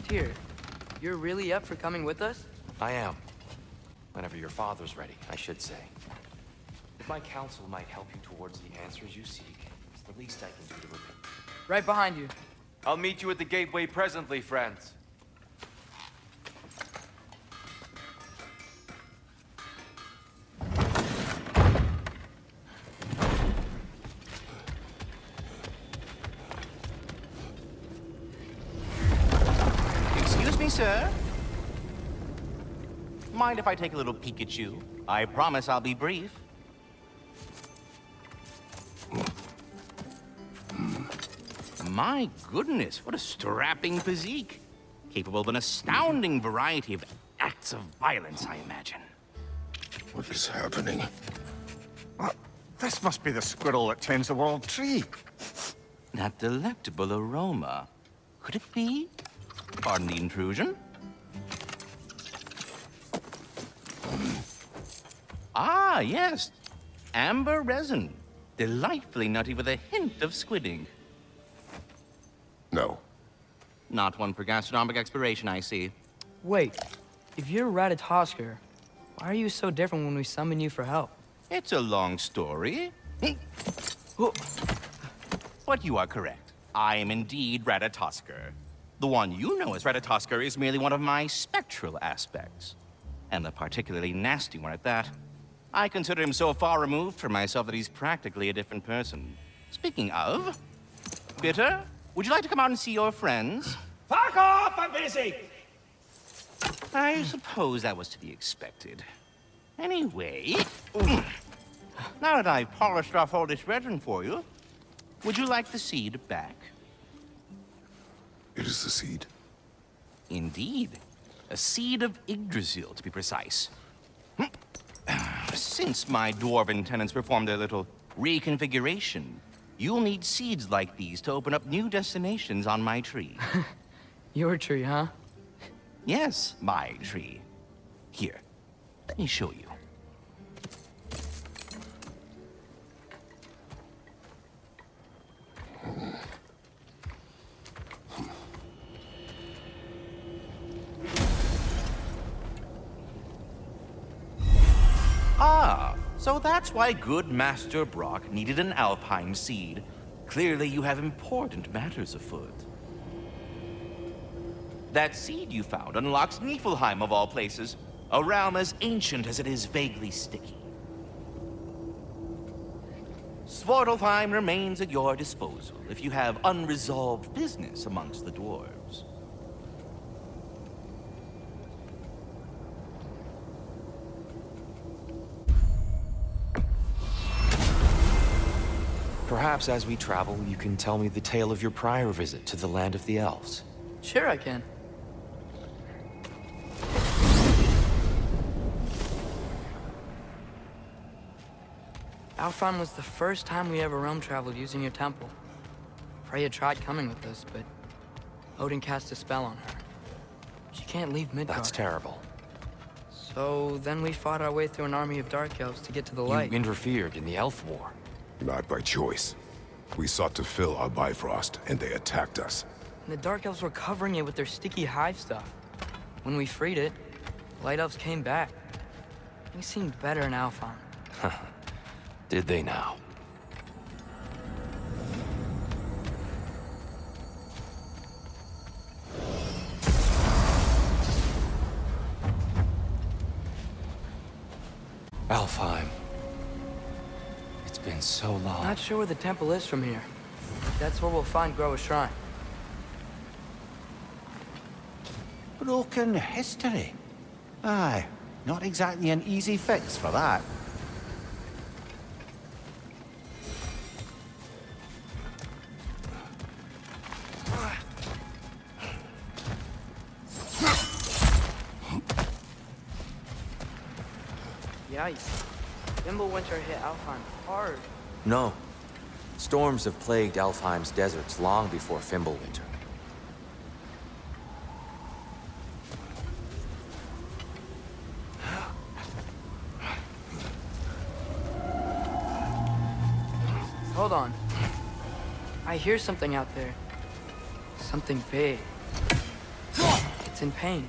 Tyr, you're really up for coming with us? I am. Whenever your father's ready, I should say. If my counsel might help you towards the answers you seek, it's the least I can do to repay. Right behind you. I'll meet you at the gateway presently, friends. Excuse me, sir. Mind if I take a little peek at you? I promise I'll be brief. My goodness, what a strapping physique. Capable of an astounding variety of acts of violence, I imagine. What is happening? This must be the squirrel that tends the world tree. That delectable aroma. Could it be? Pardon the intrusion. Ah, yes. Amber resin. Delightfully nutty with a hint of squid ink. No. Not one for gastronomic exploration, I see. Wait, if you're Ratatosker, why are you so different when we summon you for help? It's a long story. But you are correct. I am indeed Ratatosker. The one you know as Ratatosker is merely one of my spectral aspects. And a particularly nasty one at that. I consider him so far removed from myself that he's practically a different person. Speaking of, Bitter, would you like to come out and see your friends? Fuck off! I'm busy! I suppose that was to be expected. Anyway, now that I've polished off all this resin for you, would you like the seed back? It is the seed. Indeed. A seed of Yggdrasil, to be precise. Since my dwarven tenants performed their little reconfiguration, you'll need seeds like these to open up new destinations on my tree. Your tree, huh? Yes, my tree. Here, let me show you. Ah, so that's why good Master Brock needed an Alpine seed. Clearly you have important matters afoot. That seed you found unlocks Niflheim of all places, a realm as ancient as it is vaguely sticky. Svartalfheim remains at your disposal if you have unresolved business amongst the dwarves. Perhaps as we travel, you can tell me the tale of your prior visit to the land of the elves. Sure I can. Alfheim was the first time we ever realm traveled using your temple. Freya tried coming with us, but Odin cast a spell on her. She can't leave Midgard. That's terrible. So then we fought our way through an army of dark elves to get to the light. You interfered in the elf war. Not by choice. We sought to fill our Bifrost, and they attacked us. And the dark elves were covering it with their sticky hive stuff. When we freed it, the light elves came back. Things seemed better in Alfheim. Did they now? Alfheim. It's been so long. Not sure where the temple is from here. That's where we'll find Groa's shrine. Broken history. Aye, not exactly an easy fix for that. Yikes. Winter hit Alfheim hard. No. Storms have plagued Alfheim's deserts long before Fimbulwinter. Hold on. I hear something out there. Something big. It's in pain.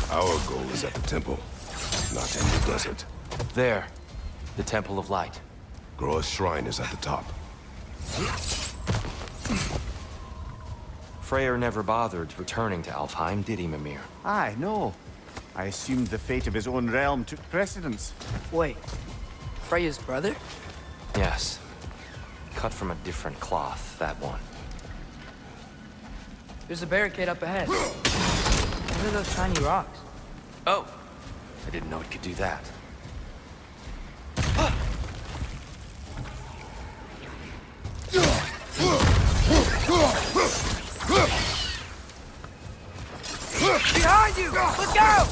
Our goal is at the temple, not in the desert. There. The Temple of Light. Groa's shrine is at the top. Freyr never bothered returning to Alfheim, did he, Mimir? Aye, no. I assumed the fate of his own realm took precedence. Wait, Freya's brother? Yes. Cut from a different cloth, that one. There's a barricade up ahead. What are those tiny rocks? Oh! I didn't know it could do that. Behind you! Look out!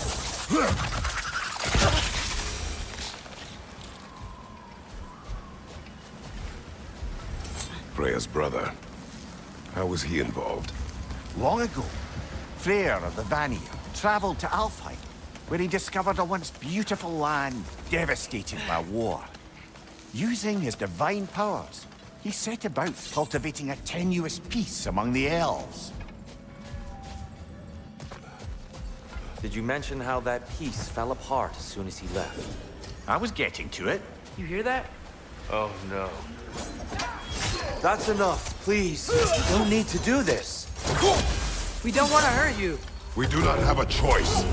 Freya's brother. How was he involved? Long ago, Freyr of the Vanir traveled to Alfheim, where he discovered a once beautiful land devastated by war. Using his divine powers, he set about cultivating a tenuous peace among the elves. Did you mention how that peace fell apart as soon as he left? I was getting to it. You hear that? Oh no. That's enough, please. No need to do this. We don't want to hurt you. We do not have a choice.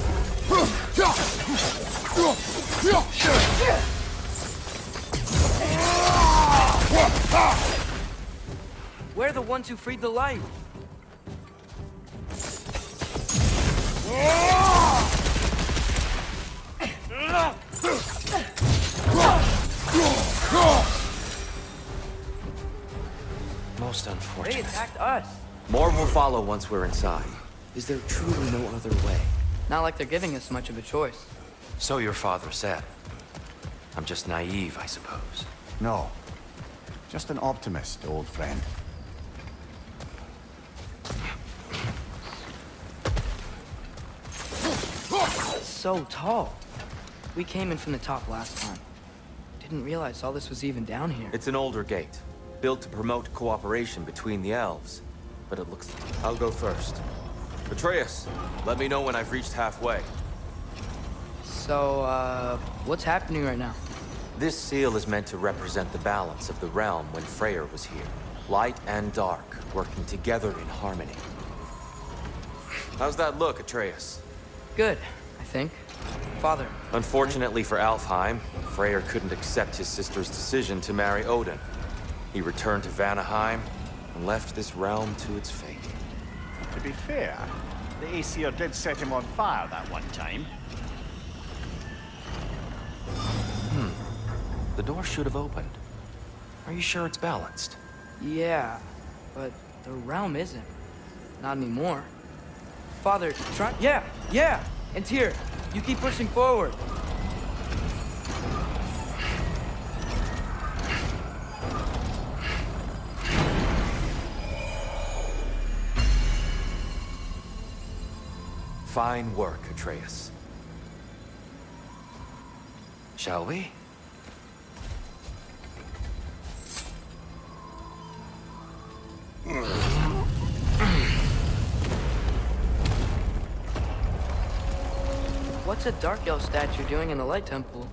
We're the ones who freed the light. Most They unfortunate. attacked us. More will follow once we're inside. Is there truly no other way? Not like they're giving us much of a choice. So your father said. I'm just naive, I suppose. No. Just an optimist, old friend. So tall. We came in from the top last time. Didn't realize all this was even down here. It's an older gate, built to promote cooperation between the elves. But it looks... I'll go first. Atreus, let me know when I've reached halfway. So, what's happening right now? This seal is meant to represent the balance of the realm when Freyr was here. Light and dark, working together in harmony. How's that look, Atreus? Good, I think. Father. Unfortunately for Alfheim, Freyr couldn't accept his sister's decision to marry Odin. He returned to Vanaheim and left this realm to its fate. To be fair, the Aesir did set him on fire that one time. The door should have opened. Are you sure it's balanced? Yeah, but the realm isn't. Not anymore. Father, try... Yeah! And Tyr, you keep pushing forward. Fine work, Atreus. Shall we? What's a Dark Elf statue doing in the Light Temple?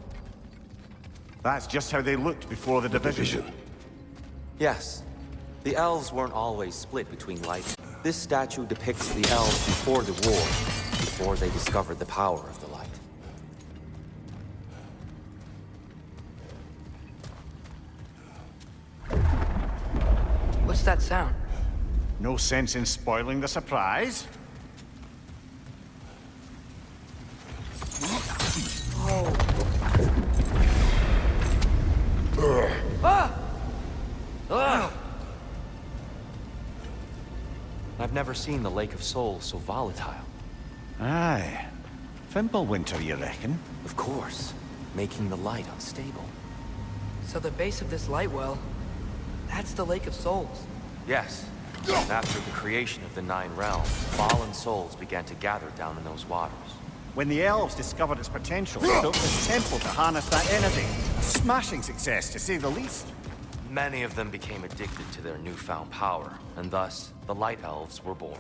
That's just how they looked before the division. Yes. The elves weren't always split between light. This statue depicts the elves before the war, before they discovered the power of the light. What's that sound? No sense in spoiling the surprise. I've never seen the Lake of Souls so volatile. Aye. Fimbulwinter, you reckon? Of course, making the light unstable. So the base of this light well, that's the Lake of Souls. Yes. After the creation of the Nine Realms, fallen souls began to gather down in those waters. When the elves discovered its potential, they built this temple to harness that energy. A smashing success, to say the least. Many of them became addicted to their newfound power, and thus, the Light Elves were born.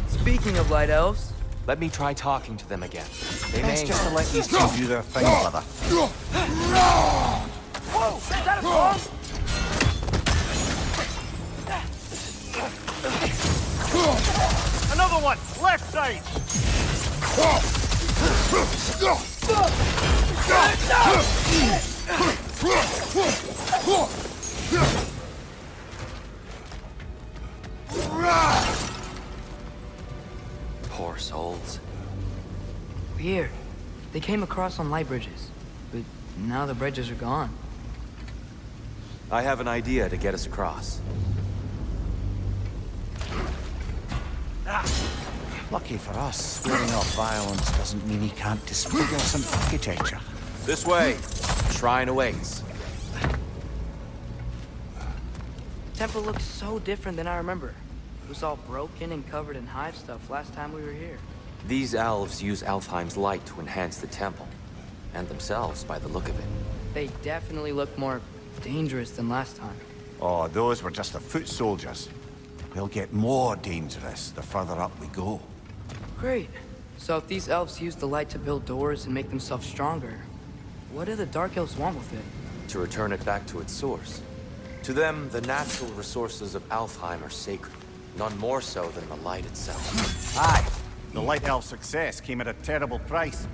Speaking of Light Elves, Let me try talking to them again. They Best may... just to let these two do their thing, brother. whoa, is that a bomb? Another one! Left side! Poor souls. Weird. They came across on light bridges, but now the bridges are gone. I have an idea to get us across. Lucky for us, squaring off violence doesn't mean he can't disfigure some architecture. This way. Shrine awaits. The temple looks so different than I remember. It was all broken and covered in hive stuff last time we were here. These elves use Alfheim's light to enhance the temple. And themselves, by the look of it. They definitely look more dangerous than last time. Oh, those were just the foot soldiers. They'll get more dangerous the further up we go. Great. So if these elves use the light to build doors and make themselves stronger, what do the Dark Elves want with it? To return it back to its source. To them, the natural resources of Alfheim are sacred. None more so than the light itself. Aye. The Light Elf success came at a terrible price.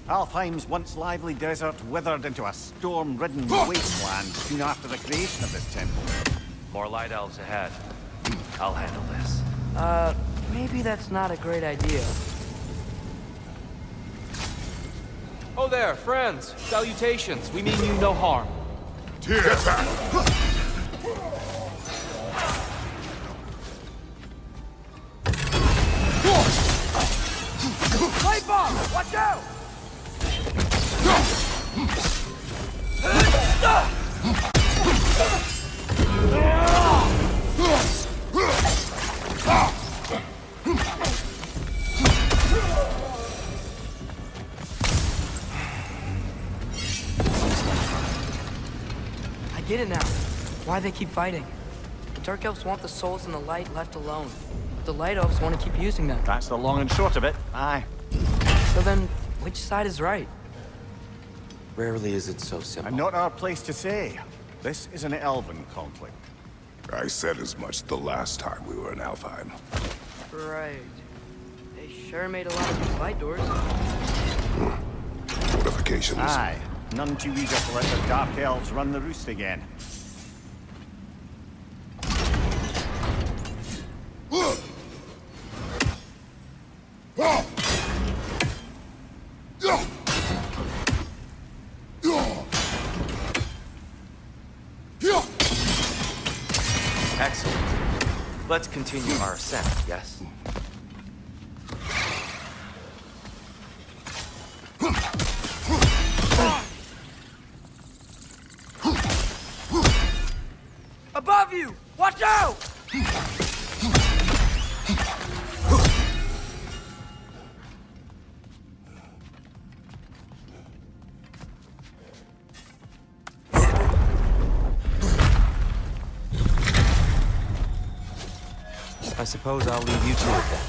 Alfheim's once lively desert withered into a storm-ridden wasteland soon after the creation of this temple. More Light Elves ahead. I'll handle this. Maybe that's not a great idea. Oh there, friends. Salutations. We mean you no harm. Tear back! Light bomb! Watch out! I get it now. Why they keep fighting. The Dark Elves want the souls in the light left alone. The Light Elves want to keep using them. That's the long and short of it. Aye. So then, which side is right? Rarely is it so simple. And not our place to say. This is an elven conflict. I said as much the last time we were in Alfheim. Right. They sure made a lot of these light doors. Fortifications. Aye. None too eager to let the Dark Elves run the roost again. Excellent. Let's continue our ascent, yes? Above you! Watch out! I suppose I'll leave you to it then.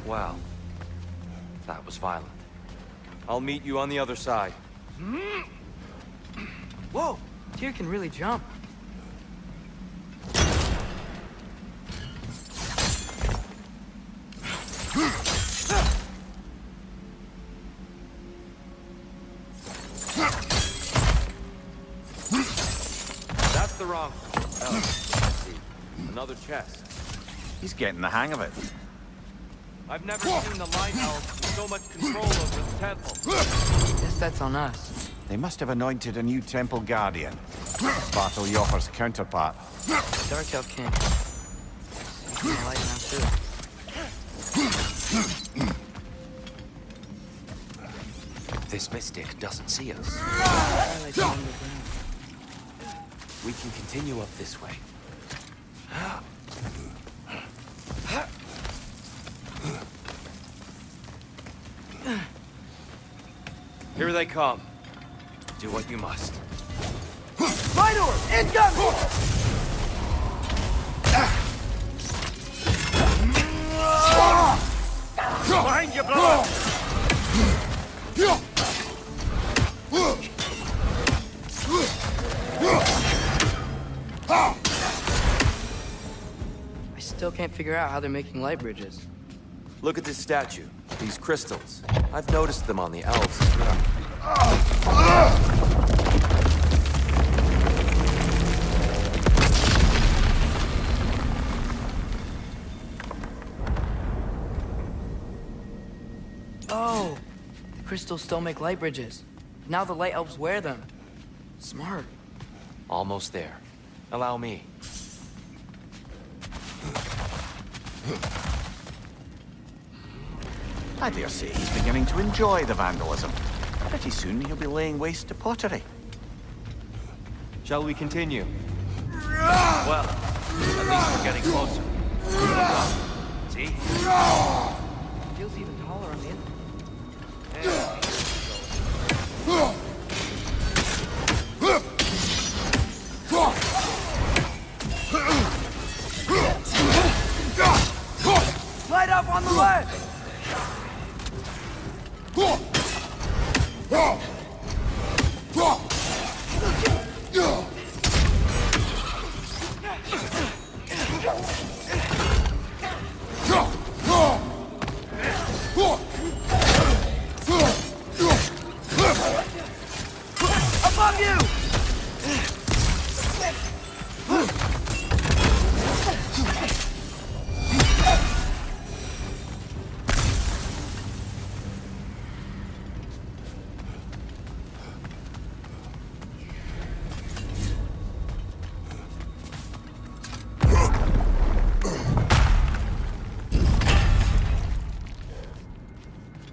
Wow. That was violent. I'll meet you on the other side. Whoa! Tyr can really jump. That's the wrong... Oh, I see. Another chest. He's getting the hang of it. I've never seen the Light Elves with so much control over the temple. Guess that's on us. They must have anointed a new temple guardian. Spartal Yoffer's counterpart. Dark Elf King. Seeing the light now too. this mystic doesn't see us, Twilight on the ground. we can continue up this way. Here they come. Do what you must. Rhino! Incoming! Behind you, brother! I still can't figure out how they're making light bridges. Look at this statue. These crystals. I've noticed them on the elves as well. Oh! The crystals still make light bridges. Now the light elves wear them. Smart. Almost there. Allow me. I dare say he's beginning to enjoy the vandalism. Pretty soon he'll be laying waste to pottery. Shall we continue? Well, at least we're getting closer. See? Feels even taller on the inside. Light up on the left! Above you!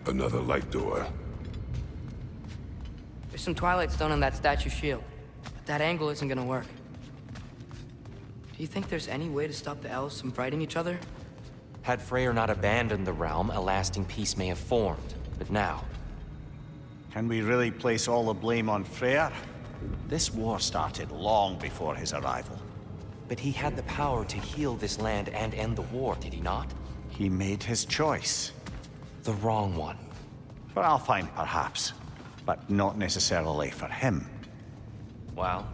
Another light door. There's some Twilight Stone on that statue shield, but that angle isn't gonna work. Do you think there's any way to stop the elves from fighting each other? Had Freyr not abandoned the realm, a lasting peace may have formed. But now, Can we really place all the blame on Freyr? This war started long before his arrival. but he had the power to heal this land and end the war, did he not? He made his choice. The wrong one. For Alfheim, perhaps, but not necessarily for him. Well,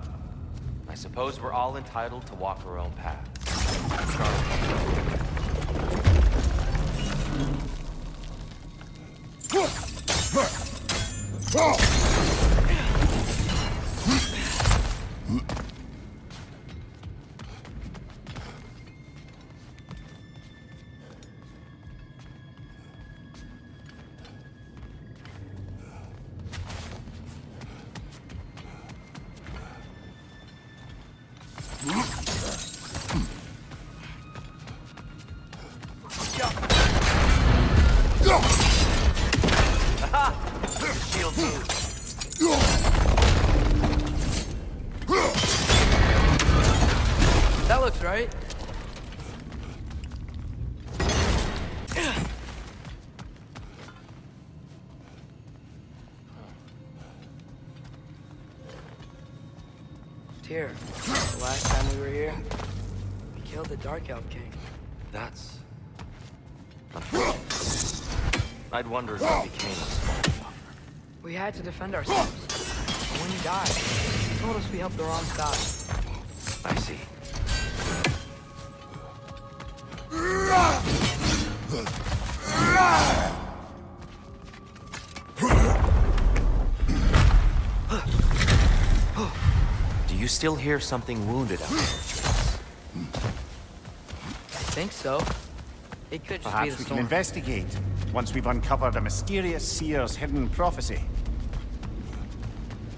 I suppose we're all entitled to walk our own path. Shield move. That looks right. Tyr, the last time we were here, we killed the Dark Elf King. That's... I'd wondered what became of us. We had to defend ourselves. But when you died, you told us we helped the wrong side. I see. Do you still hear something wounded out there? I think so. It could just be Perhaps the we can storm. investigate, once we've uncovered a mysterious seer's hidden prophecy.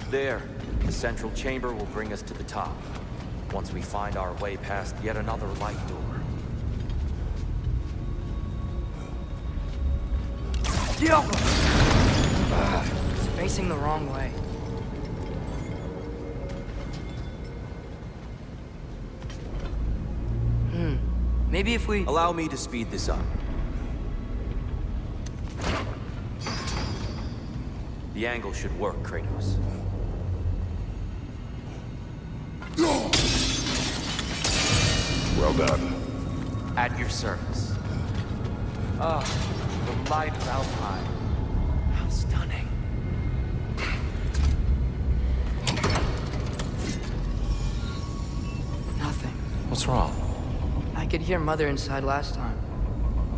There, the central chamber will bring us to the top. Once we find our way past yet another light door. It's facing the wrong way. Maybe if we... Allow me to speed this up. The angle should work, Kratos. Well done. At your service. Ah, the light of Alpine. How stunning. Nothing. What's wrong? I could hear Mother inside last time,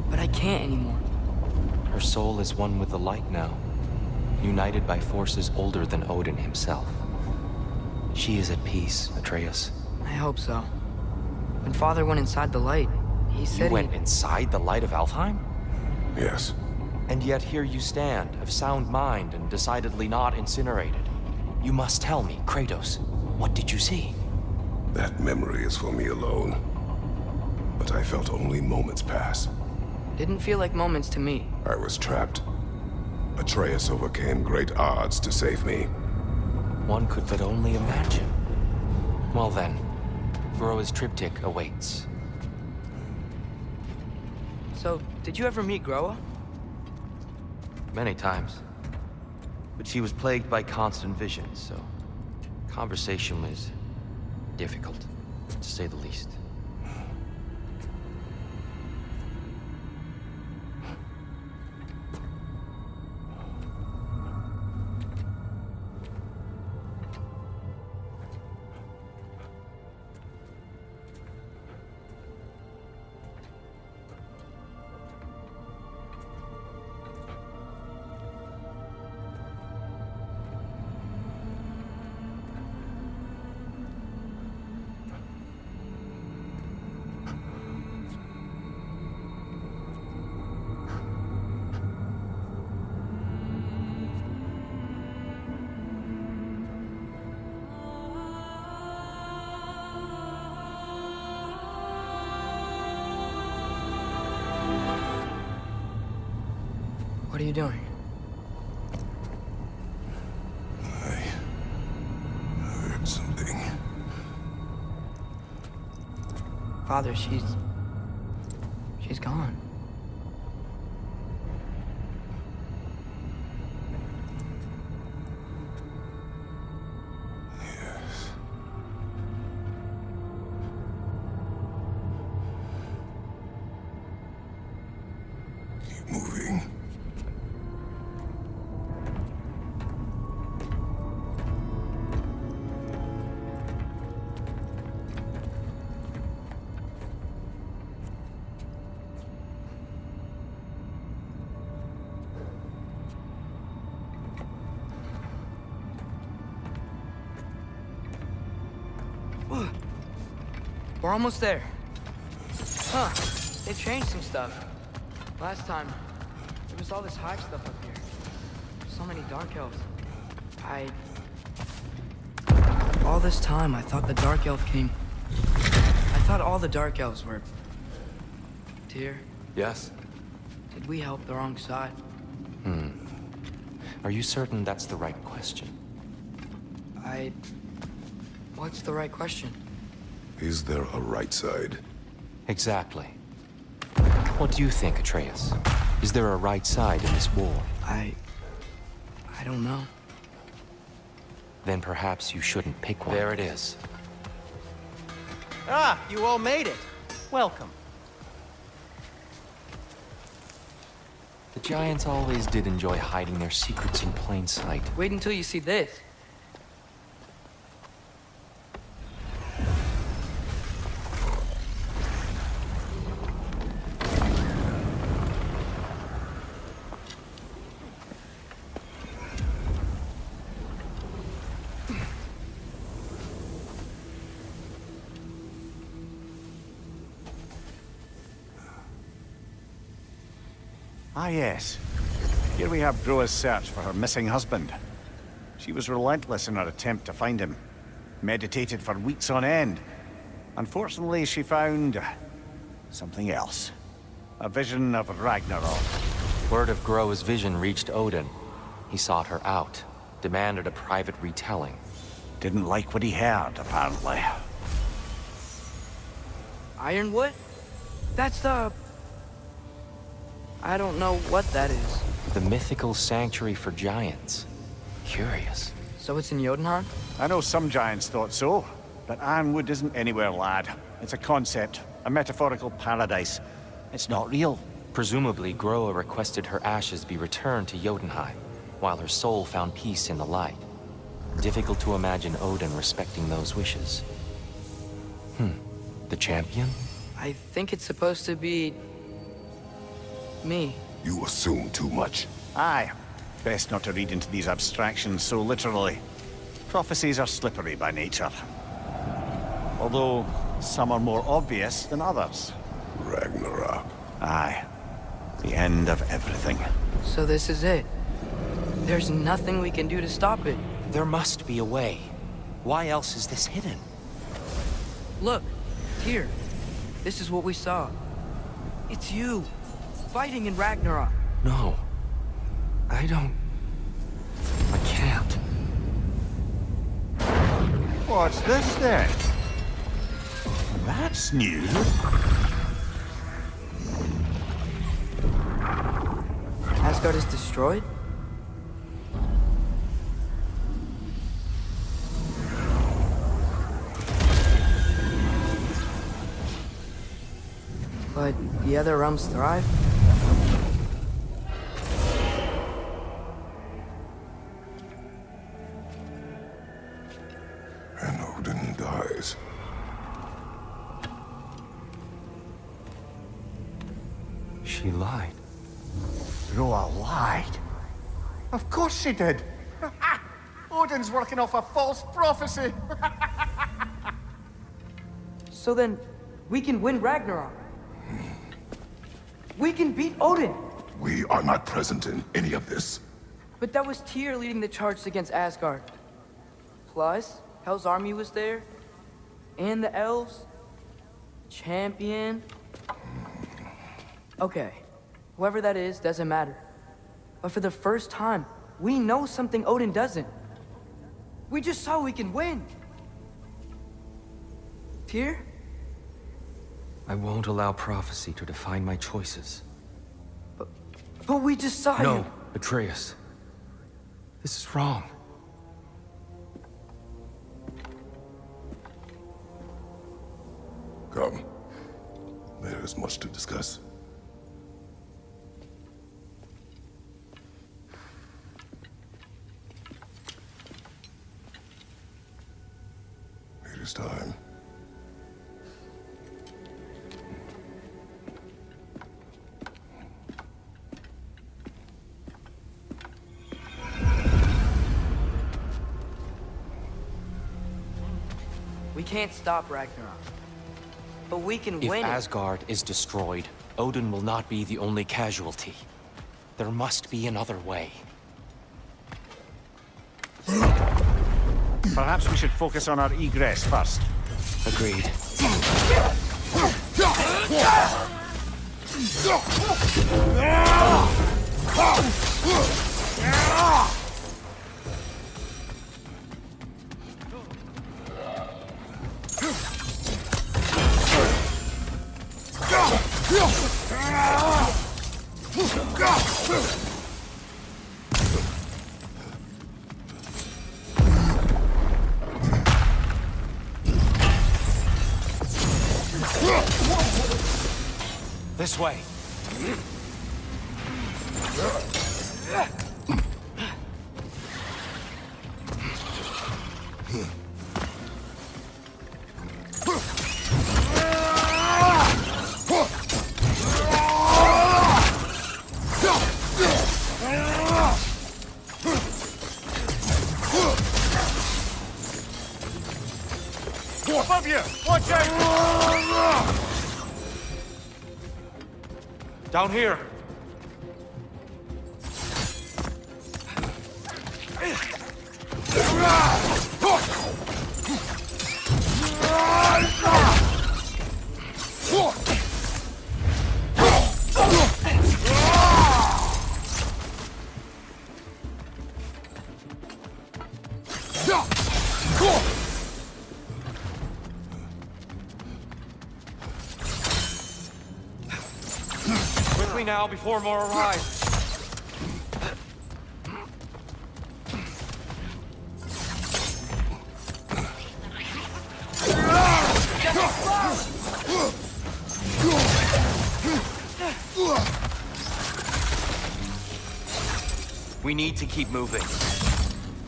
but I can't anymore. Her soul is one with the light now, united by forces older than Odin himself. She is at peace, Atreus. I hope so. When Father went inside the light, he said You went inside the light of Alfheim? Yes. And yet here you stand, of sound mind and decidedly not incinerated. You must tell me, Kratos, what did you see? That memory is for me alone. But I felt only moments pass. Didn't feel like moments to me. I was trapped. Atreus overcame great odds to save me. One could but only imagine. Well then, Groa's triptych awaits. So, did you ever meet Groa? Many times. But she was plagued by constant visions, so conversation was difficult, to say the least. What are you doing? I heard something. Father, she's gone. Yes. Keep moving. We're almost there. Huh. They've changed some stuff. Last time, there was all this high stuff up here. So many dark elves. All this time, I thought the Dark Elf King... I thought all the Dark Elves were... Tyr, Yes? did we help the wrong side? Are you certain that's the right question? What's the right question? Is there a right side? Exactly. What do you think, Atreus? Is there a right side in this war? I don't know. Then perhaps you shouldn't pick one. There it is. Ah, you all made it. Welcome. The giants always did enjoy hiding their secrets in plain sight. Wait until you see this. Ah, yes. Here we have Groa's search for her missing husband. She was relentless in her attempt to find him. Meditated for weeks on end. Unfortunately, she found... something else. A vision of Ragnarok. Word of Groa's vision reached Odin. He sought her out. demanded a private retelling. Didn't like what he heard, apparently. Ironwood? That's the... I don't know what that is. The mythical sanctuary for giants. Curious. So it's in Jotunheim? I know some giants thought so, but Ironwood isn't anywhere, lad. It's a concept, a metaphorical paradise. It's not real. Presumably, Groa requested her ashes be returned to Jotunheim, while her soul found peace in the light. Difficult to imagine Odin respecting those wishes. The champion? I think it's supposed to be... me. You assume too much. Aye. Best not to read into these abstractions so literally. Prophecies are slippery by nature. Although, some are more obvious than others. Ragnarok. Aye. The end of everything. So this is it. There's nothing we can do to stop it. There must be a way. Why else is this hidden? Look, here. This is what we saw. It's you, fighting in Ragnarok. No. I can't. What's this then? That's new. Asgard is destroyed? But the other realms thrive? And Odin dies. She lied. Groa lied. Of course she did. Odin's working off a false prophecy. So then, we can win Ragnarok. We can beat Odin. We are not present in any of this. But that was Tyr leading the charge against Asgard. Plus, Hell's army was there. And the elves. Champion. Okay. Whoever that is, doesn't matter. But for the first time, we know something Odin doesn't. We just saw we can win. Tyr? I won't allow prophecy to define my choices. But we just saw No, you. Atreus. This is wrong. Come. There is much to discuss. It is time. We can't stop Ragnarok. But we can If win it. Asgard is destroyed, Odin will not be the only casualty. There must be another way. Perhaps we should focus on our egress first. Agreed. This way. Above you! Watch out! Down here. now before more arrive. We need to keep moving.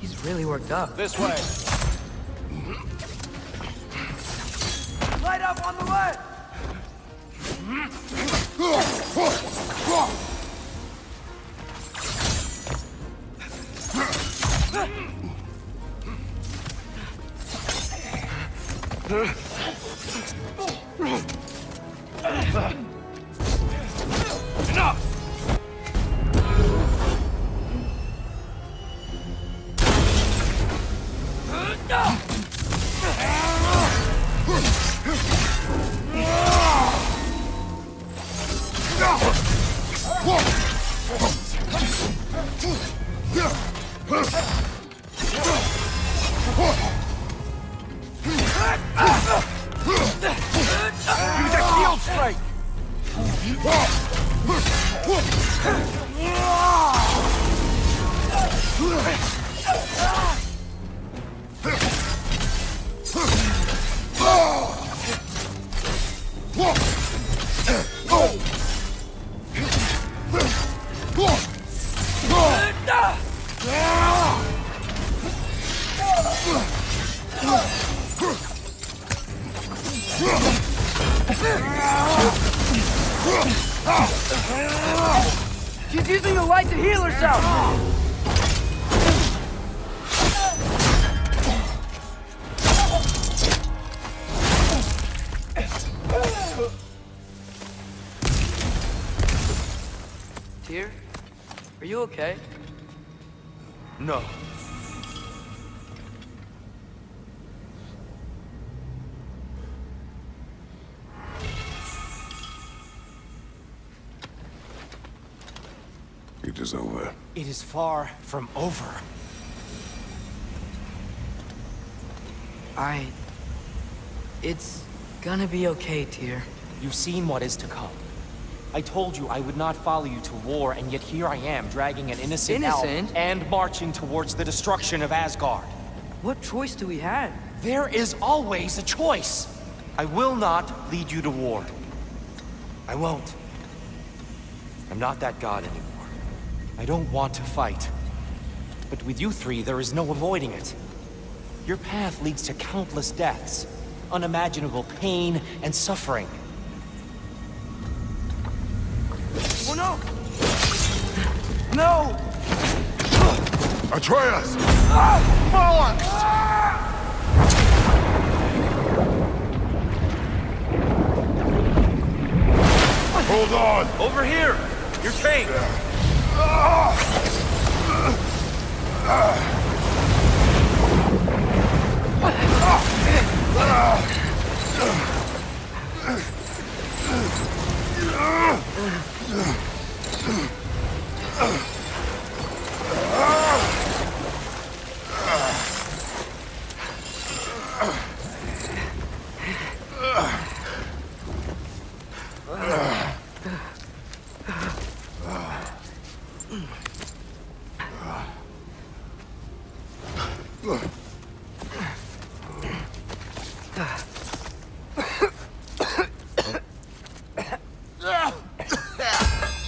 He's really worked up. This way. Light up on the left! Use a shield strike! She's using the light to heal herself! Tyr, are you okay? No. It is over. It is far from over. It's gonna be okay, Tyr. You've seen what is to come. I told you I would not follow you to war, and yet here I am, dragging an innocent elf Innocent? and marching towards the destruction of Asgard. What choice do we have? There is always a choice. I will not lead you to war. I won't. I'm not that god anymore. I don't want to fight. But with you three, there is no avoiding it. Your path leads to countless deaths, unimaginable pain and suffering. Oh no! No! Atreus! Hold on! Over here! You're chained!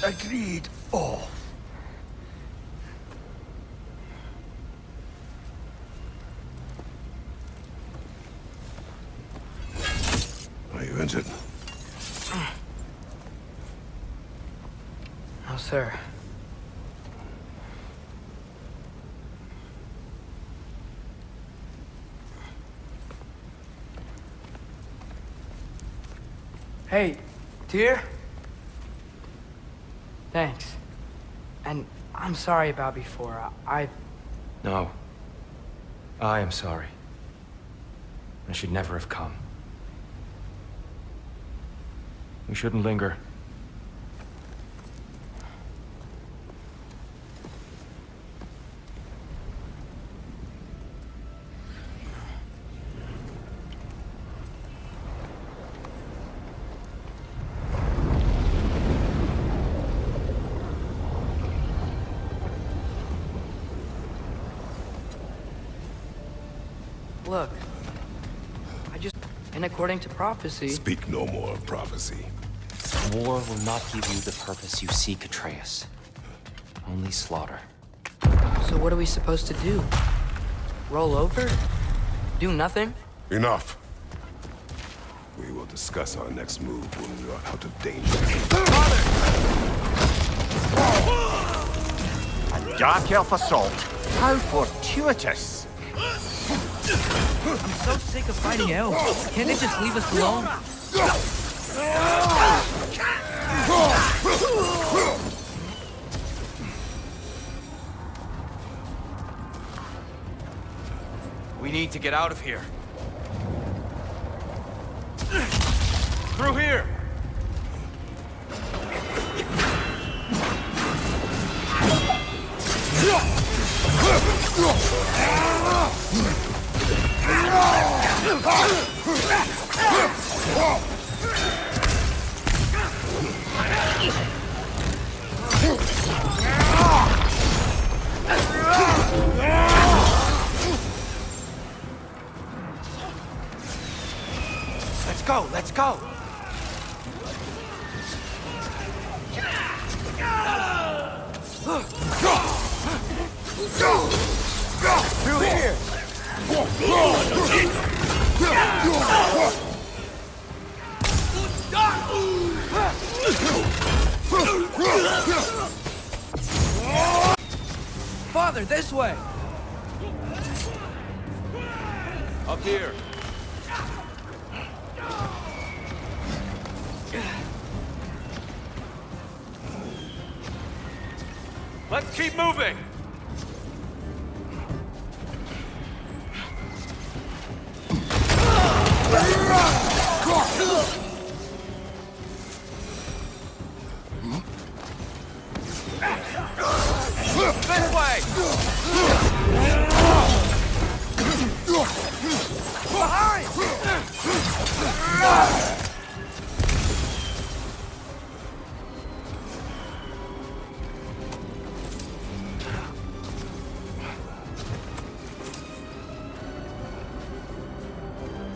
Agreed. Oh. Are you injured? No, sir. Hey, Tyr? Thanks. And I'm sorry about before. No. I am sorry. I should never have come. We shouldn't linger. Look, and according to prophecy... Speak no more of prophecy. War will not give you the purpose you seek, Atreus. Only slaughter. So what are we supposed to do? Roll over? Do nothing? Enough. We will discuss our next move when we are out of danger. A dark elf assault? How fortuitous! I'm so sick of fighting elves. Can't they just leave us alone? We need to get out of here. Through here! Let's go, let's go! Through here! Father, this way! Up here! Let's keep moving! This way!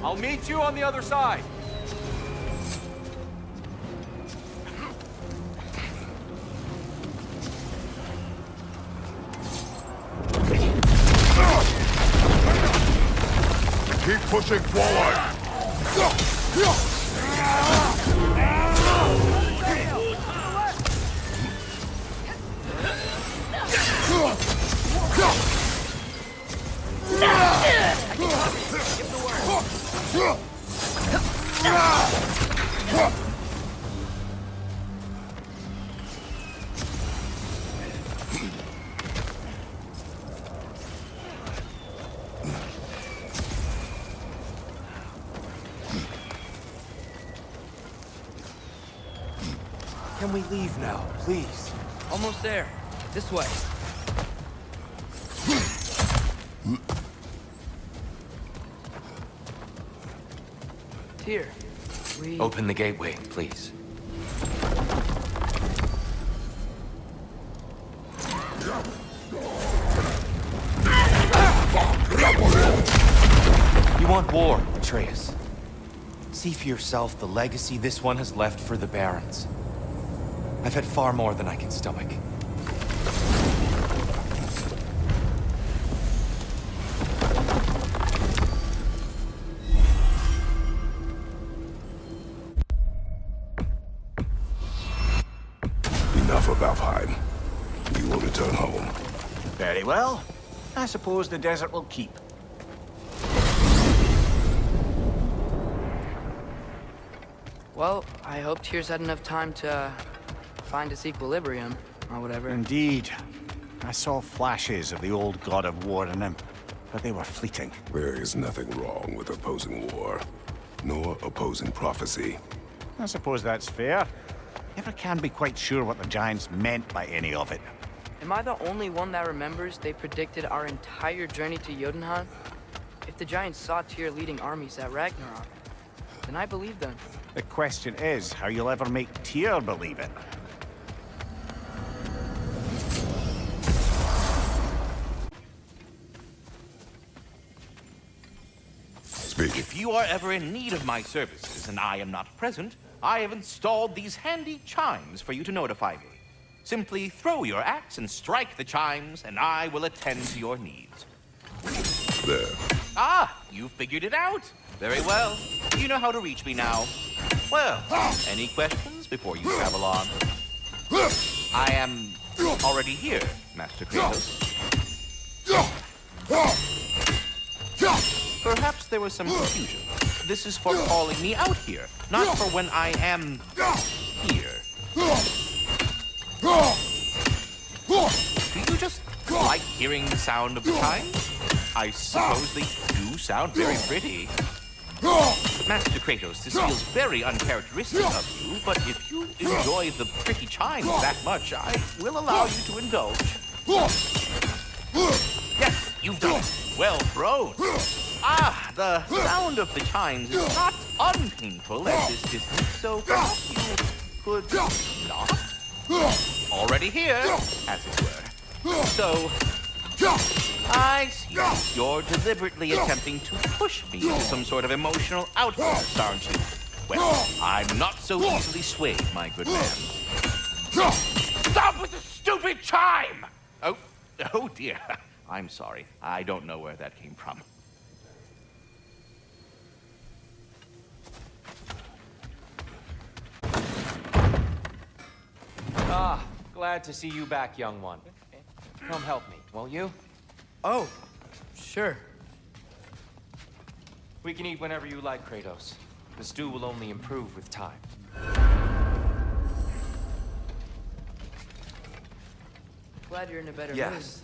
I'll meet you on the other side. Keep pushing forward! Can we leave now, please? Almost there. This way. Here. We... Open the gateway, please. You want war, Atreus. See for yourself the legacy this one has left for the Barons. I've had far more than I can stomach. Enough of Alfheim. You will return home. Very well. I suppose the desert will keep. Well, I hope Tyr's had enough time to find its equilibrium, or whatever. Indeed. I saw flashes of the old god of war in him, but they were fleeting. There is nothing wrong with opposing war, nor opposing prophecy. I suppose that's fair. Never can be quite sure what the Giants meant by any of it. Am I the only one that remembers they predicted our entire journey to Jotunheim? If the Giants saw Tyr leading armies at Ragnarok, then I believe them. The question is how you'll ever make Tyr believe it. Speak. If you are ever in need of my services and I am not present, I have installed these handy chimes for you to notify me. Simply throw your axe and strike the chimes, and I will attend to your needs. There. Ah, you figured it out. Very well. You know how to reach me now. Well, any questions before you travel on? I am already here, Master Kratos. Perhaps there was some confusion. This is for calling me out here, not for when I am here. Do you just like hearing the sound of the chimes? I suppose they do sound very pretty. Master Kratos, this feels very uncharacteristic of you, but if you enjoy the pretty chimes that much, I will allow you to indulge. Yes, you've done it. Well thrown. Ah, the sound of the chimes is not unpainful at this distance, so perhaps you could not? Already here, as it were. So, I see. You're deliberately attempting to push me to some sort of emotional outburst, aren't you? Well, I'm not so easily swayed, my good man. Stop with the stupid chime! Oh dear. I'm sorry. I don't know where that came from. Ah, glad to see you back, young one. Come help me, won't you? Oh, sure. We can eat whenever you like, Kratos. The stew will only improve with time. Glad you're in a better mood. Yes.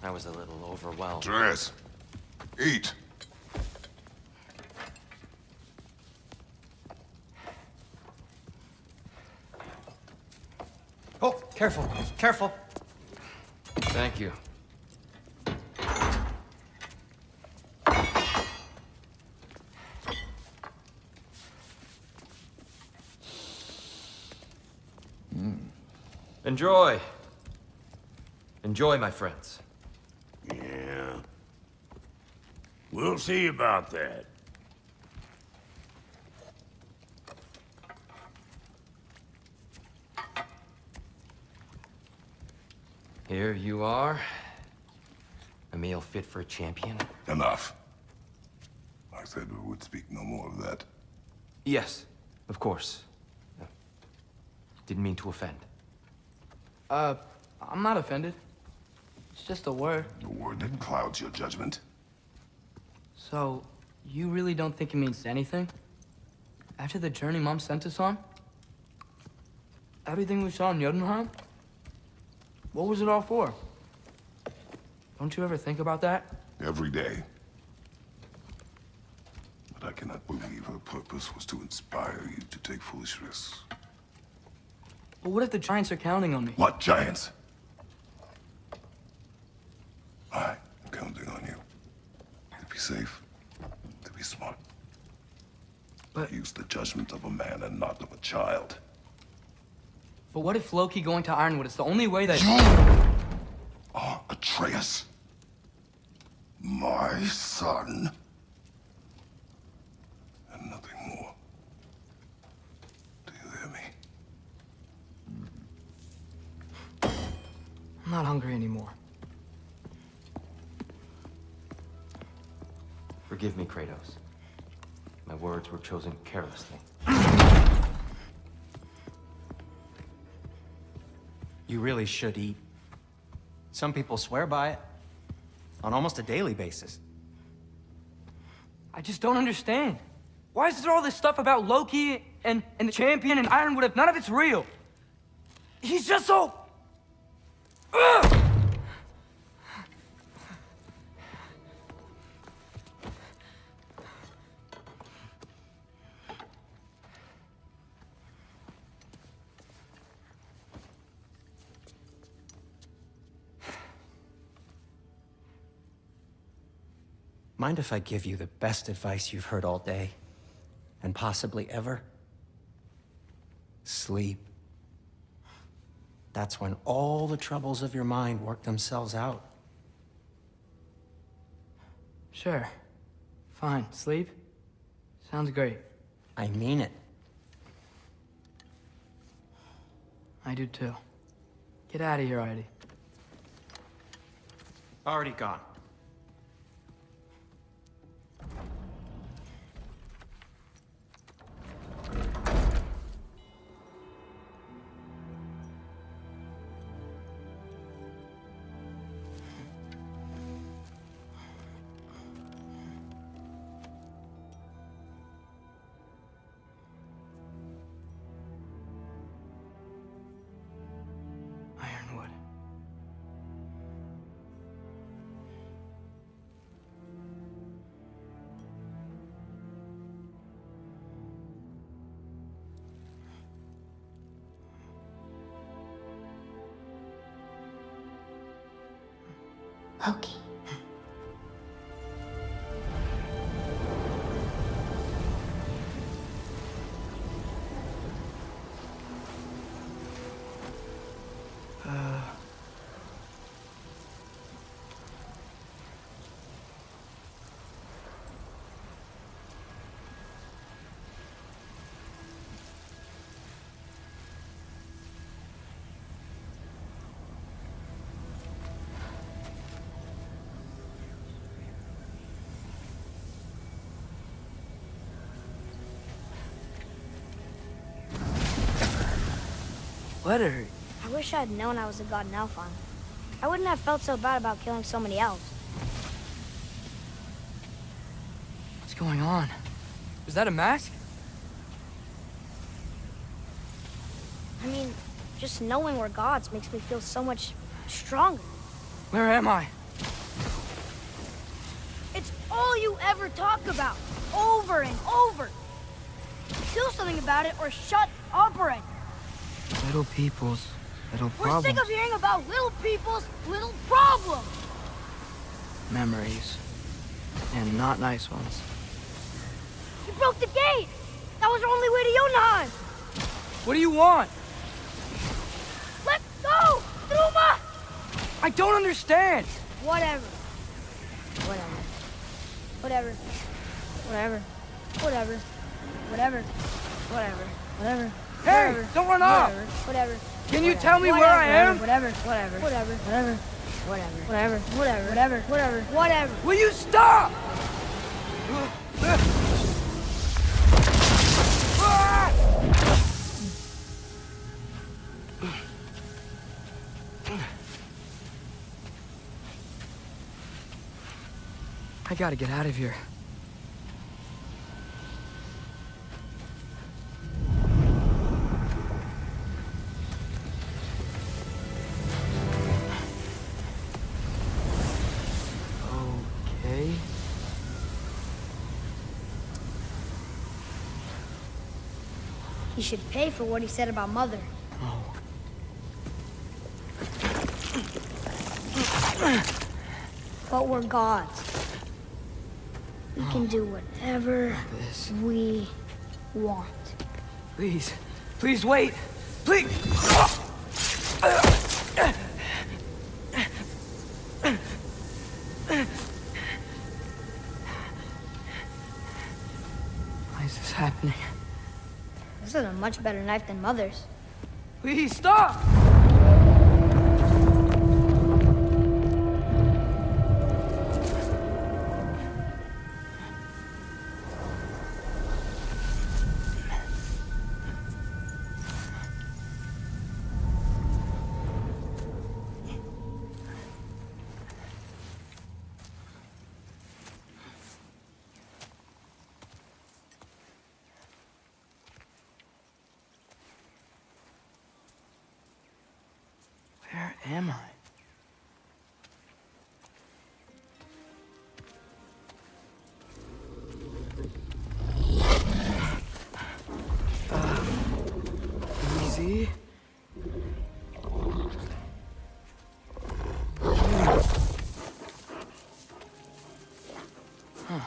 I was a little overwhelmed. Dress. Eat. Oh, careful, careful. Thank you. Enjoy. Enjoy, my friends. Yeah. We'll see about that. Here you are. A meal fit for a champion. Enough. I said we would speak no more of that. Yes, of course. Didn't mean to offend. I'm not offended. It's just a word. The word that clouds your judgment. So, you really don't think it means anything? After the journey Mom sent us on? Everything we saw in Jotunheim? What was it all for? Don't you ever think about that? Every day. But I cannot believe her purpose was to inspire you to take foolish risks. But what if the Giants are counting on me? What giants? I am counting on you. To be safe. To be smart. But- Use the judgment of a man and not of a child. But what if Loki going to Ironwood is the only way that... Are Atreus. My son. And nothing more. Do you hear me? I'm not hungry anymore. Forgive me, Kratos. My words were chosen carelessly. You really should eat. Some people swear by it. On almost a daily basis. I just don't understand. Why is there all this stuff about Loki and the champion and Ironwood if none of it's real? He's just so... Ugh! Mind if I give you the best advice you've heard all day? And possibly ever? Sleep. That's when all the troubles of your mind work themselves out. Sure. Fine, sleep? Sounds great. I mean it. I do too. Get out of here already. Already gone. Ironwood. Loki. Let her. I wish I had known I was a god in Alfheim. I wouldn't have felt so bad about killing so many elves. What's going on? Was that a mask? I mean, just knowing we're gods makes me feel so much stronger. Where am I? It's all you ever talk about, over and over. Do something about it or shut up already. Little people's little We're problems. sick of hearing about little people's little problems. Memories. And not nice ones. You broke the gate. That was our only way to Jotunheim. What do you want? Let go, Duma! I don't understand! Whatever. Whatever. Whatever. Whatever. Whatever. Whatever. Whatever. Whatever. Hey, Whatever. don't run off! Whatever. Can you Whatever. tell me where I am? Whatever. Whatever. Whatever. Whatever. Whatever. Whatever. Whatever. Whatever. Whatever. Will you stop? I gotta get out of here. Okay. He should pay for what he said about Mother. Oh. But we're gods. We can do whatever This. we want. Please. Please wait. Please. Why is this happening? This is a much better knife than Mother's. Please stop! Where am I? Easy. Huh.